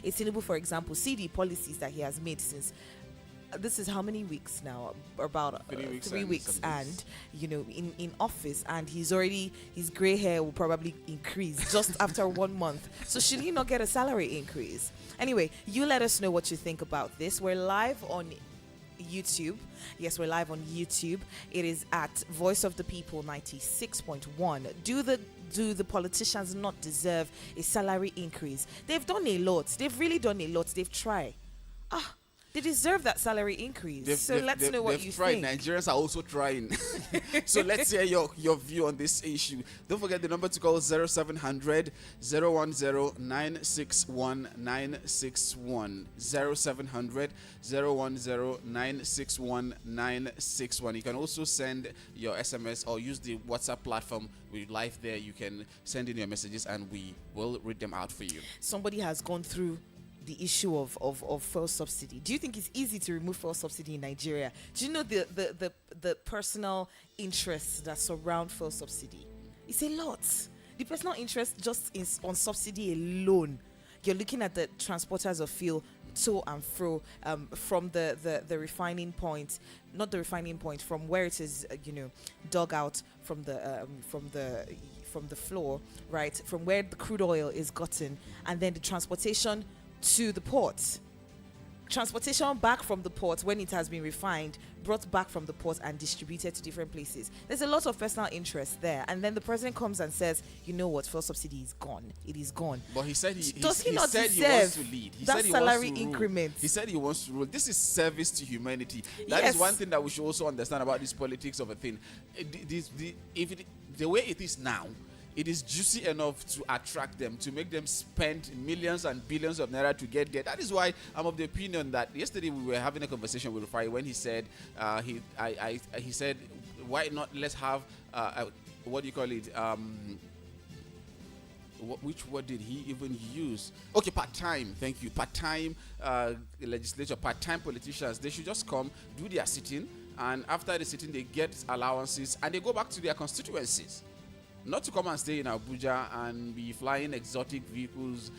Tinubu, for example, see the policies that he has made since this is how many weeks now? About 3 weeks. 3 weeks, and in office, and his gray hair will probably increase just after 1 month. So should he not get a salary increase? Anyway, you let us know what you think about this. We're live on YouTube. Yes, we're live on YouTube. It is at Voice of the People 96.1. Do the politicians not deserve a salary increase? They've done a lot. They've really done a lot. They've tried. They deserve that salary increase. Let's know what you think. Nigerians are also trying. So let's hear your view on this issue. Don't forget the number to call 0700 010 961 961. 0700 010 961 961. You can also send your SMS or use the WhatsApp platform. We're live there. You can send in your messages and we will read them out for you. Somebody has gone through the issue of fuel subsidy. Do you think it's easy to remove fuel subsidy in Nigeria? Do you know the personal interests that surround fuel subsidy? It's a lot. The personal interest just is on subsidy alone. You're looking at the transporters of fuel to and fro from the refining point, not the refining point, from where it is dug out from the floor, right, from where the crude oil is gotten, and then the transportation to the port, transportation back from the port when it has been refined, brought back from the port and distributed to different places. There's a lot of personal interest there, and then the president comes and says, you know what, fuel subsidy is gone. It is gone. But he said he wants to lead. He that said he salary wants to increment. He said he wants to rule. This is service to humanity. That is one thing that we should also understand about this politics of a thing. The way it is now, it is juicy enough to attract them, to make them spend millions and billions of naira to get there. That is why I'm of the opinion that yesterday we were having a conversation with Rufai when he said, he said, why not let's have what do you call it? Which word did he even use? Okay, part-time. Thank you. Part-time legislature, part-time politicians. They should just come, do their sitting, and after the sitting, they get allowances and they go back to their constituencies. Not to come and stay in Abuja and be flying exotic vehicles,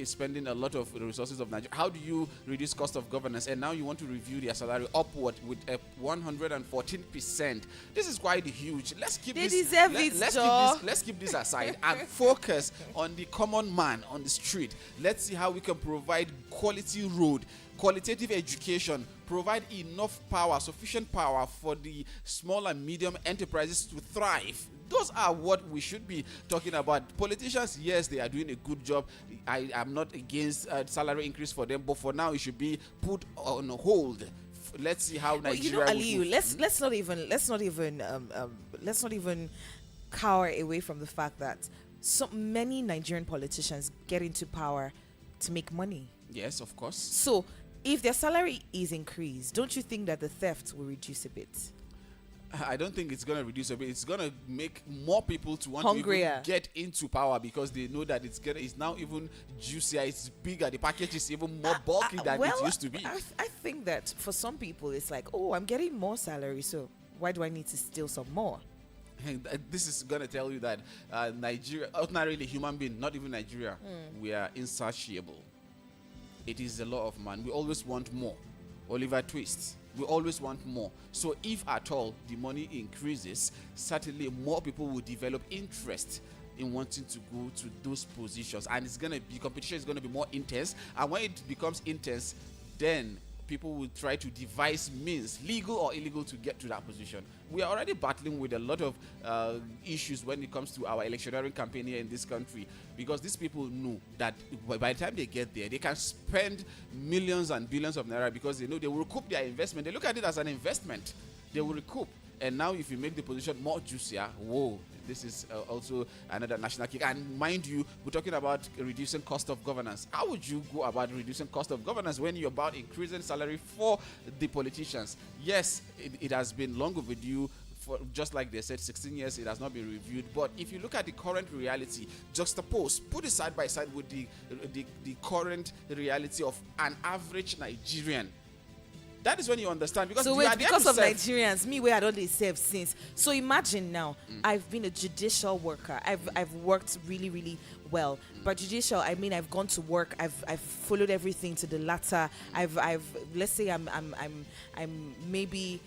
spending a lot of the resources of Nigeria. How do you reduce cost of governance? And now you want to review their salary upward with a 114%. This is quite huge. Let's keep let's keep this aside and focus on the common man on the street. Let's see how we can provide quality road, qualitative education, provide enough power, sufficient power for the small and medium enterprises to thrive. Those are what we should be talking about. Politicians, yes, they are doing a good job. I am not against salary increase for them, but for now, it should be put on hold. Let's see how Nigeria. Aliyu, let's not even cower away from the fact that so many Nigerian politicians get into power to make money. Yes, of course. So, if their salary is increased, don't you think that the theft will reduce a bit? I don't think it's going to reduce a bit. It's going to make more people to want hungrier to get into power because they know that it's now even juicier, it's bigger, the package is even more bulky than it used to be. I think that for some people, it's like, oh, I'm getting more salary, so why do I need to steal some more? And this is going to tell you that Nigeria, ordinarily human being, not even Nigeria, we are insatiable. It is the law of man. We always want more. Oliver Twist. We always want more. So if at all the money increases, certainly more people will develop interest in wanting to go to those positions, and competition is going to be more intense. And when it becomes intense, then people will try to devise means, legal or illegal, to get to that position. We are already battling with a lot of issues when it comes to our electioneering campaign here in this country, because these people know that by the time they get there, they can spend millions and billions of naira because they know they will recoup their investment. They look at it as an investment. They will recoup. And now if you make the position more juicier, whoa, this is also another national kick. And mind you, we're talking about reducing cost of governance. How would you go about reducing cost of governance when you're about increasing salary for the politicians? Yes, it has been long overdue. For, just like they said, 16 years, it has not been reviewed. But if you look at the current reality, juxtapose, put it side by side with the current reality of an average Nigerian, That is when you understand, because So you wait, are there because to of serve. Nigerians, me where I don't they serve since. So imagine now, I've been a judicial worker. I've worked really, really well. By judicial, I mean I've gone to work. I've followed everything to the latter. I've let's say I'm maybe.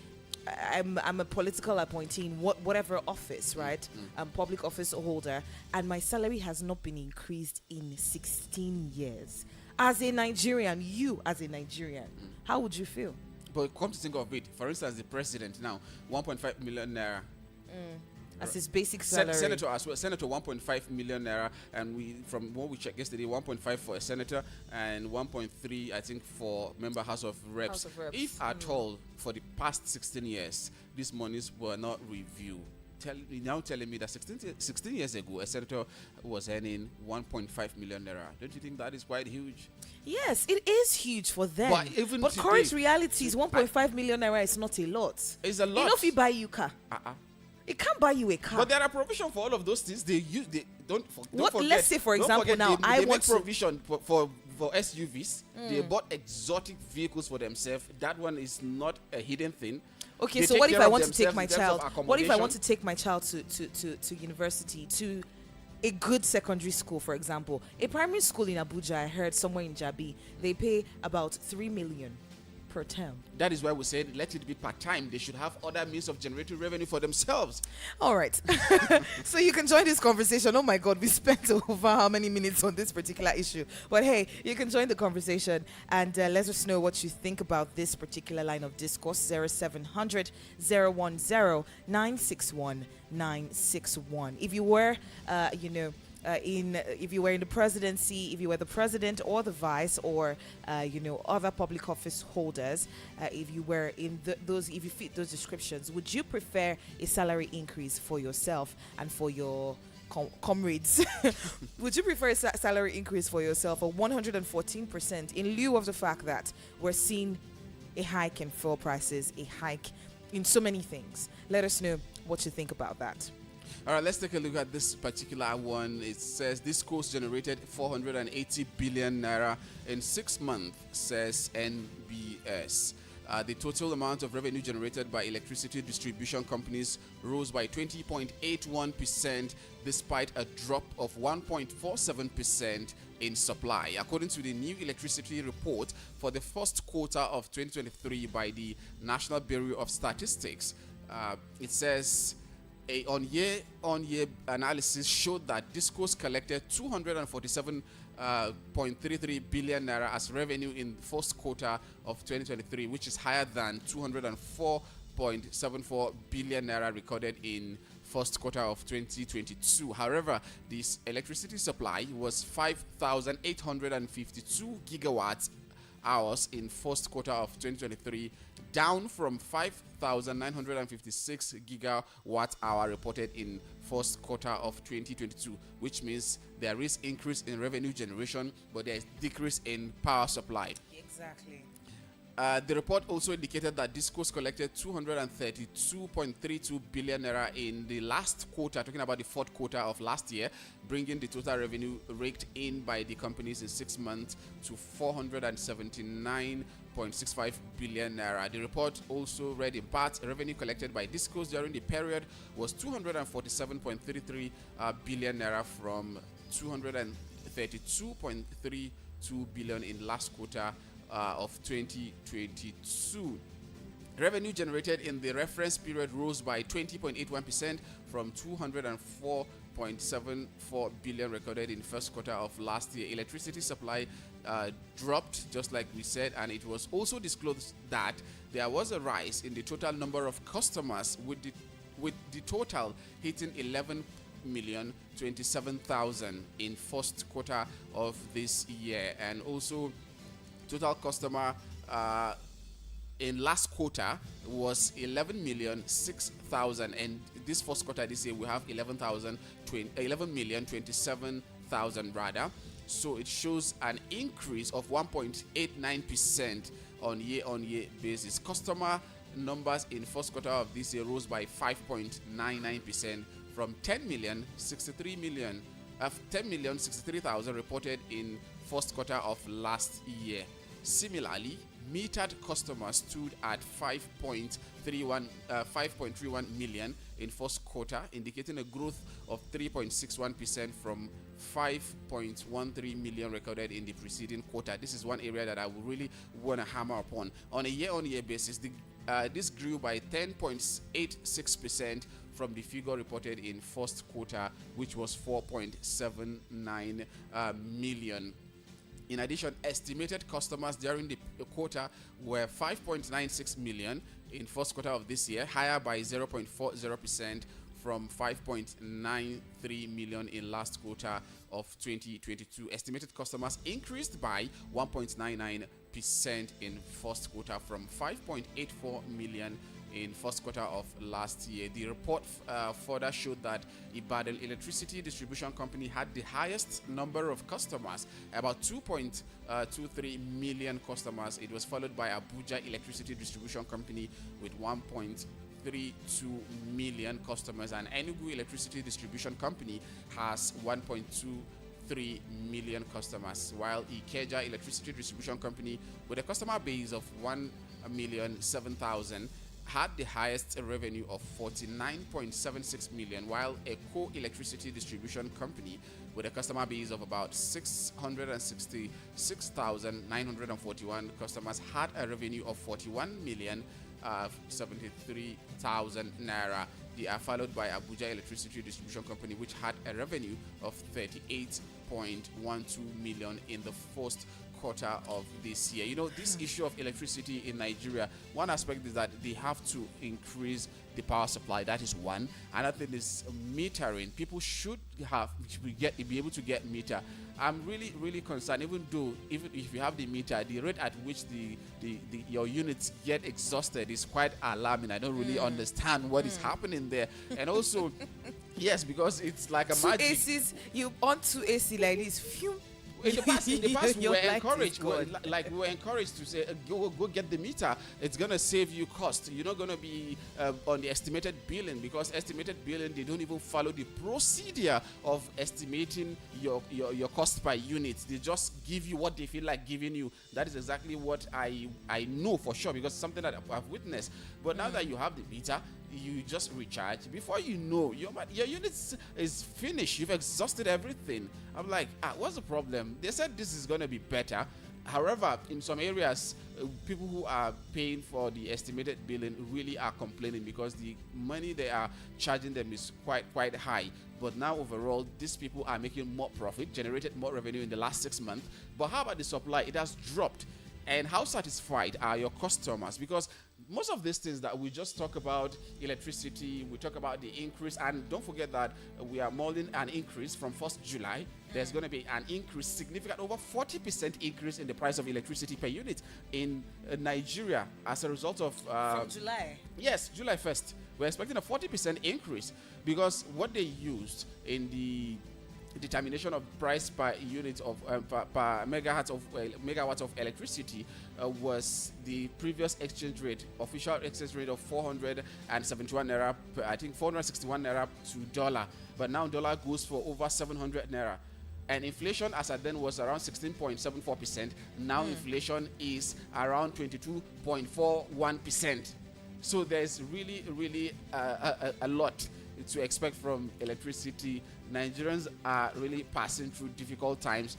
I'm a political appointee in whatever office, right? I'm public office holder, and my salary has not been increased in 16 years. As a Nigerian, you as a Nigerian, how would you feel? But come to think of it, for instance, the president now, 1.5 million naira. As his basic salary. Senator as well. Senator 1.5 million naira, and we from what we checked yesterday, 1.5 for a senator and 1.3 I think for member House of Reps. House of Reps. If at all for the past 16 years these monies were not reviewed, now telling me that 16 years ago a senator was earning 1.5 million naira. Don't you think that is quite huge? Yes, it is huge for them. But even but today, current reality is 1.5 million naira is not a lot. It's a lot. You know if you buy you car, it can't buy you a car. But there are provision for all of those things. They don't What- forget. let's say, for don't example, forget now, they I make want to- provision for SUVs. They bought exotic vehicles for themselves. That one is not a hidden thing. Okay, They so take what if care I of want to take themselves my in terms of child? What if I want to accommodation. take my child to university, to a good secondary school, for example? A primary school in Abuja, I heard somewhere in Jabi, they pay about 3 million per term. That is why we said let it be part-time. They should have other means of generating revenue for themselves. All right. So you can join this conversation. Oh my God, we spent over how many minutes on this particular issue? But hey, you can join the conversation and let us know what you think about this particular line of discourse. 0700 010 961 961. If you were, if you were in the presidency, if you were the president or the vice, or other public office holders, if you were in if you fit those descriptions, would you prefer a salary increase for yourself and for your comrades? Would you prefer a salary increase for yourself of 114% in lieu of the fact that we're seeing a hike in fuel prices, a hike in so many things? Let us know what you think about that. All right, let's take a look at this particular one. It says this course generated 480 billion naira in 6 months, says NBS. The total amount of revenue generated by electricity distribution companies rose by 20.81% despite a drop of 1.47% in supply. According to the new electricity report for the first quarter of 2023 by the National Bureau of Statistics, it says a on-year analysis showed that Discos collected 247.33 billion naira as revenue in the first quarter of 2023, which is higher than 204.74 billion naira recorded in first quarter of 2022. However, this electricity supply was 5,852 gigawatts hours in first quarter of 2023, down from 5,956 gigawatt hour reported in first quarter of 2022, which means there is increase in revenue generation, but there is decrease in power supply. Exactly. The report also indicated that Discos collected 232.32 billion naira in the last quarter, talking about the fourth quarter of last year, bringing the total revenue raked in by the companies in 6 months to 479.65 billion naira. The report also read in part revenue collected by Discos during the period was 247.33 billion naira from 232.32 billion in last quarter of 2022. Revenue generated in the reference period rose by 20.81% from 204.74 billion recorded in first quarter of last year. Electricity supply dropped, just like we said, and it was also disclosed that there was a rise in the total number of customers, with the total hitting 11,027,000 in first quarter of this year. And also total customer in last quarter was 11,006,000, and this first quarter this year we have 11,027,000 rather. So it shows an increase of 1.89% on year basis. Customer numbers in first quarter of this year rose by 5.99% from 10,063,000 reported in first quarter of last year. Similarly, metered customers stood at 5.31 million in first quarter, indicating a growth of 3.61% from 5.13 million recorded in the preceding quarter. This is one area that I would really want to hammer upon. On a year-on-year basis, this grew by 10.86% from the figure reported in first quarter, which was 4.79 million. In addition, estimated customers during the quarter were 5.96 million in first quarter of this year, higher by 0.40% from 5.93 million in last quarter of 2022. Estimated customers increased by 1.99% in first quarter from 5.84 million in first quarter of last year. The report further showed that Ibadan Electricity Distribution Company had the highest number of customers, about 2.23 million customers. It was followed by Abuja Electricity Distribution Company with 1.32 million customers, and Enugu Electricity Distribution Company has 1.23 million customers, while Ikeja Electricity Distribution Company, with a customer base of 1,007,000, had the highest revenue of 49.76 million, while Eco Electricity Distribution Company, with a customer base of about 666,941 customers, had a revenue of 41,073,000 naira. They are followed by Abuja Electricity Distribution Company, which had a revenue of 38.12 million in the first quarter of this year. You know, this issue of electricity in Nigeria, one aspect is that they have to increase the power supply. That is one. Another thing is metering. People should be able to get meter. I'm really concerned, even if you have the meter, the rate at which your units get exhausted is quite alarming. I don't really understand what is happening there. And also, yes, because it's like a two magic. ACs, you on two AC like this, phew. In the past, we Your were light is encouraged. gone. We were encouraged to say, go get the meter. It's gonna save you cost. You're not gonna be on the estimated billing, because estimated billing, they don't even follow the procedure of estimating your cost per unit. They just give you what they feel like giving you. That is exactly what I know for sure, because it's something that I've witnessed. But now that you have the meter, you just recharge. Before you know, your unit is finished. You've exhausted everything. I'm like, what's the problem? They said this is going to be better. However, in some areas, people who are paying for the estimated billing really are complaining, because the money they are charging them is quite high. But now overall, these people are making more profit, generated more revenue in the last 6 months. But how about the supply? It has dropped. And how satisfied are your customers? Because most of these things that we just talk about, electricity, we talk about the increase, and don't forget that we are modeling an increase from 1st July. There's going to be an increase, significant, over 40% increase in the price of electricity per unit in Nigeria as a result of... From July? Yes, July 1st. We're expecting a 40% increase, because what they used in the determination of price per unit of per megawatt of electricity was the previous exchange rate, official exchange rate of 471 naira, I think 461 naira to dollar. But now dollar goes for over 700 naira. And inflation as at then was around 16.74%. Now inflation is around 22.41%. So there's really a lot to expect from electricity. Nigerians are really passing through difficult times.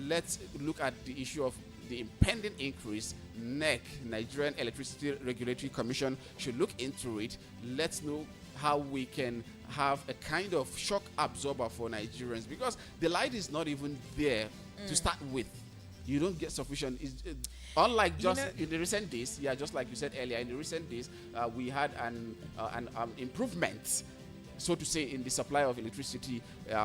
Let's look at the issue of the impending increase. NEC, Nigerian Electricity Regulatory Commission, should look into it. Let's know how we can have a kind of shock absorber for Nigerians, because the light is not even there to start with. You don't get sufficient. Unlike just in the recent days, just like you said earlier, in the recent days, we had an improvement, so to say, in the supply of electricity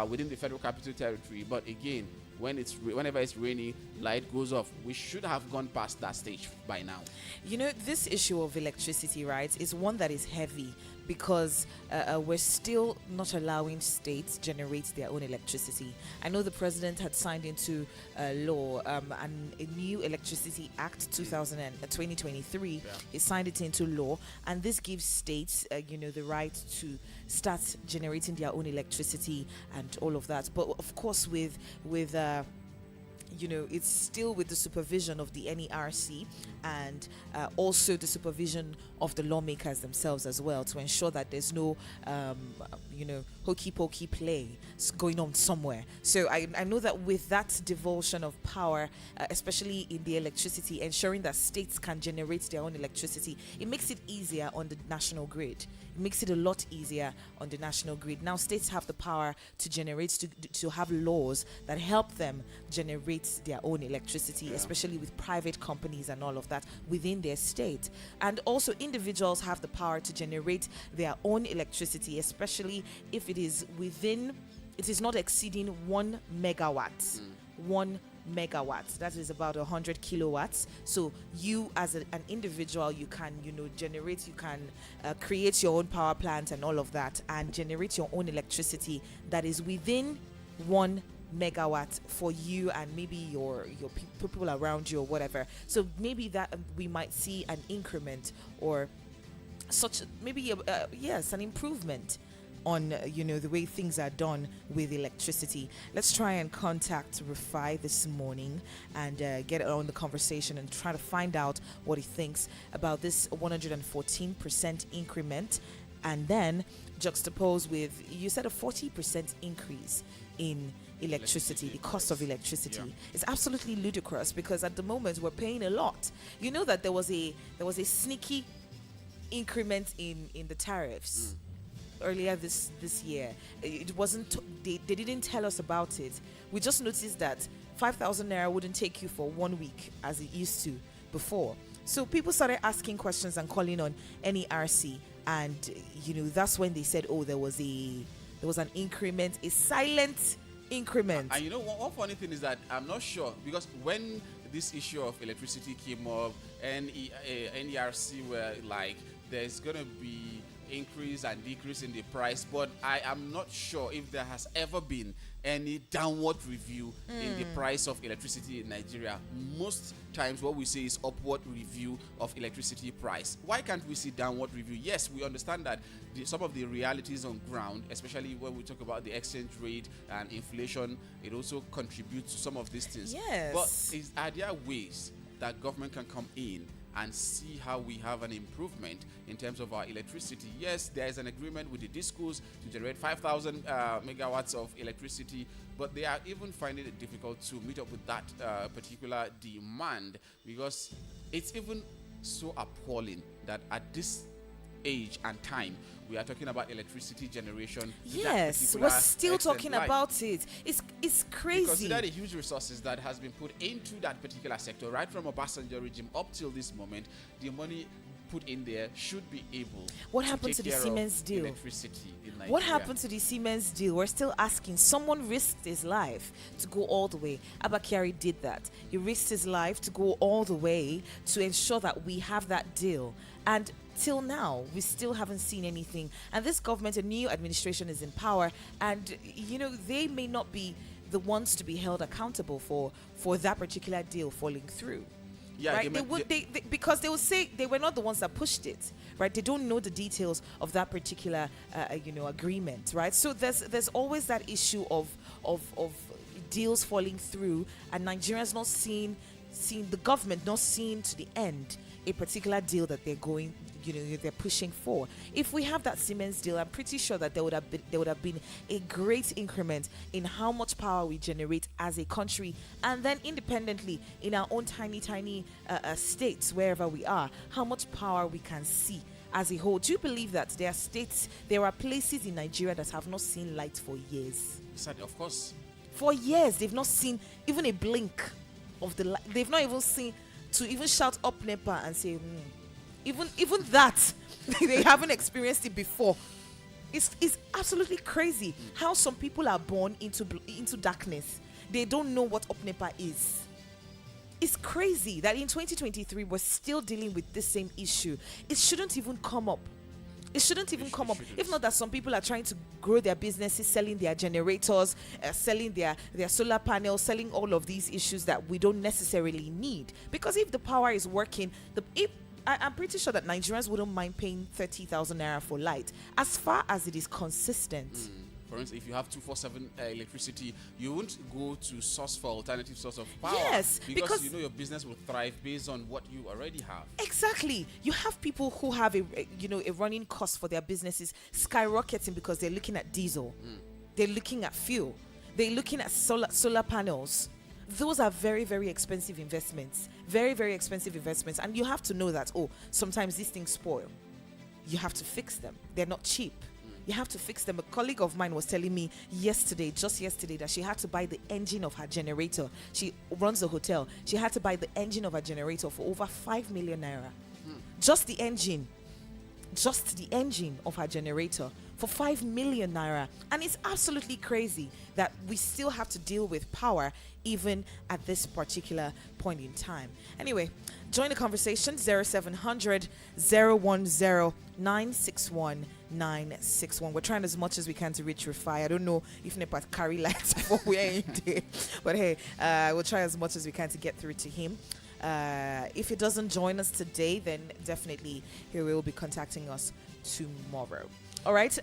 within the Federal Capital Territory. But again, whenever it's raining, light goes off. We should have gone past that stage by now. You know, this issue of electricity, right, is one that is heavy, because we're still not allowing states generate their own electricity. I know the president had signed into law a new Electricity Act 2023. He signed it into law, and this gives states, the right to start generating their own electricity and all of that. But of course, with it's still with the supervision of the NERC and also the supervision of the lawmakers themselves as well, to ensure that there's no, hokey pokey play going on somewhere. So I know that with that devolution of power, especially in the electricity, ensuring that states can generate their own electricity, it makes it easier on the national grid. It makes it a lot easier on the national grid. Now states have the power to generate, to have laws that help them generate their own electricity, especially with private companies and all of that within their state. And also individuals have the power to generate their own electricity, especially if it is not exceeding 1 megawatt. 1 megawatts, that is about 100 kilowatts. So you as an individual, you can generate, you can create your own power plant and all of that, and generate your own electricity that is within 1 megawatt for you and maybe your people around you or whatever. So maybe that we might see an increment or such, maybe an improvement on the way things are done with electricity. Let's try and contact Rufai this morning and get on the conversation and try to find out what he thinks about this 114% increment, and then juxtapose with, you said, a 40% increase in electricity, the cost of electricity. It's absolutely ludicrous, because at the moment we're paying a lot. You know that there was a sneaky increment in the tariffs earlier this year. It wasn't, they didn't tell us about it. We just noticed that 5,000 naira wouldn't take you for 1 week as it used to before. So people started asking questions and calling on NERC, and that's when they said, oh, there was an increment, a silent increment. And one funny thing is that I'm not sure, because when this issue of electricity came up, NERC were like, there's gonna be increase and decrease in the price, but I am not sure if there has ever been any downward review in the price of electricity in Nigeria. Most times what we say is upward review of electricity price. Why can't we see downward review? Yes, we understand that some of the realities on ground, especially when we talk about the exchange rate and inflation, it also contributes to some of these things. Yes. But are there ways that government can come in and see how we have an improvement in terms of our electricity? Yes, there is an agreement with the discos to generate 5,000 megawatts of electricity, but they are even finding it difficult to meet up with that particular demand, because it's even so appalling that at this age and time we are talking about electricity generation. Yes, we're still talking about it. It's crazy. Consider the huge resources that has been put into that particular sector, right from Obasanjo regime up till this moment. The money put in there should be able. What happened to the Siemens deal? Electricity in Nigeria. What happened to the Siemens deal? We're still asking. Someone risked his life to go all the way. Abba Kyari did that. He risked his life to go all the way to ensure that we have that deal. And till now, we still haven't seen anything. And this government, a new administration, is in power, and they may not be the ones to be held accountable for that particular deal falling through. Yeah, right? Because they will say they were not the ones that pushed it, right? They don't know the details of that particular agreement, right? So there's always that issue of deals falling through, and Nigerians not seeing the government not seeing to the end a particular deal that they're going, they're pushing for. If we have that Siemens deal, I'm pretty sure that there would have been a great increment in how much power we generate as a country, and then independently in our own tiny states, wherever we are, how much power we can see as a whole. Do you believe that there are places in Nigeria that have not seen light for years? Of course. For years, they've not seen even a blink of the light. They've not even seen to even shout up NEPA and say, even that, they haven't experienced it before. It's absolutely crazy how some people are born into darkness. They don't know what up NEPA is. It's crazy that in 2023 we're still dealing with this same issue. It shouldn't even come up. It shouldn't even come up. If not that some people are trying to grow their businesses, selling their generators, selling their solar panels, selling all of these issues that we don't necessarily need. Because if the power is working, I'm pretty sure that Nigerians wouldn't mind paying 30,000 naira for light, as far as it is consistent. For instance, if you have 247 electricity, you won't go to source for alternative source of power. Yes, because you know your business will thrive based on what you already have. Exactly. You have people who have a running cost for their businesses skyrocketing because they're looking at diesel. They're looking at fuel. They're looking at solar panels. Those are very, very expensive investments. Very, very expensive investments. And you have to know that, sometimes these things spoil. You have to fix them. They're not cheap. You have to fix them. A colleague of mine was telling me just yesterday, that she had to buy the engine of her generator. She runs a hotel. She had to buy the engine of her generator for over 5 million naira. Just the engine of her generator for 5 million naira. And it's absolutely crazy that we still have to deal with power even at this particular point in time. Anyway, join the conversation 0700 010 961 961. We're trying as much as we can to reach Rufai. I don't know if Nepal carry lights before we're in there, but hey, we'll try as much as we can to get through to him. If he doesn't join us today, then definitely he will be contacting us tomorrow. All right,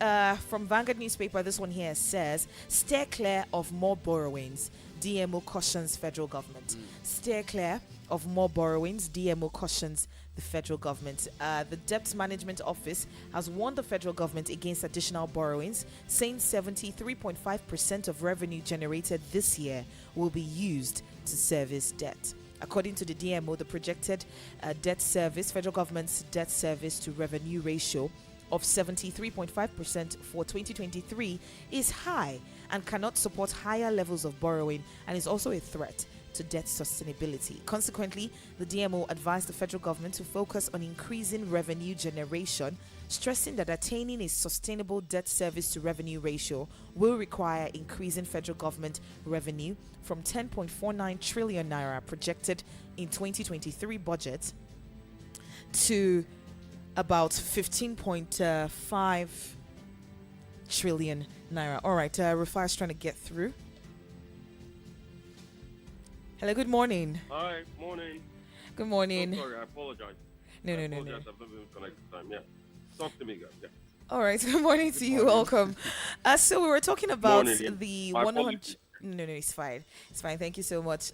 from Vanguard newspaper, this one here says, steer clear of more borrowings, DMO cautions federal government. Steer clear of more borrowings, DMO cautions the federal government. The Debt Management Office has warned the federal government against additional borrowings, saying 73.5% of revenue generated this year will be used to service debt. According to the DMO, the projected federal government's debt service to revenue ratio of 73.5% for 2023 is high and cannot support higher levels of borrowing, and is also a threat to debt sustainability. Consequently, the DMO advised the federal government to focus on increasing revenue generation, stressing that attaining a sustainable debt service to revenue ratio will require increasing federal government revenue from 10.49 trillion naira projected in 2023 budget to about 15.5 trillion naira. All right, Rufai is trying to get through. Hello, good morning. Hi, morning. Good morning. Sorry, I apologize. No. I've not been connected time. Yeah. Talk to me, guys. Yeah. All right, good morning to you. Welcome. So we were talking about Morning. the My 100. apologies. No, it's fine. It's fine. Thank you so much.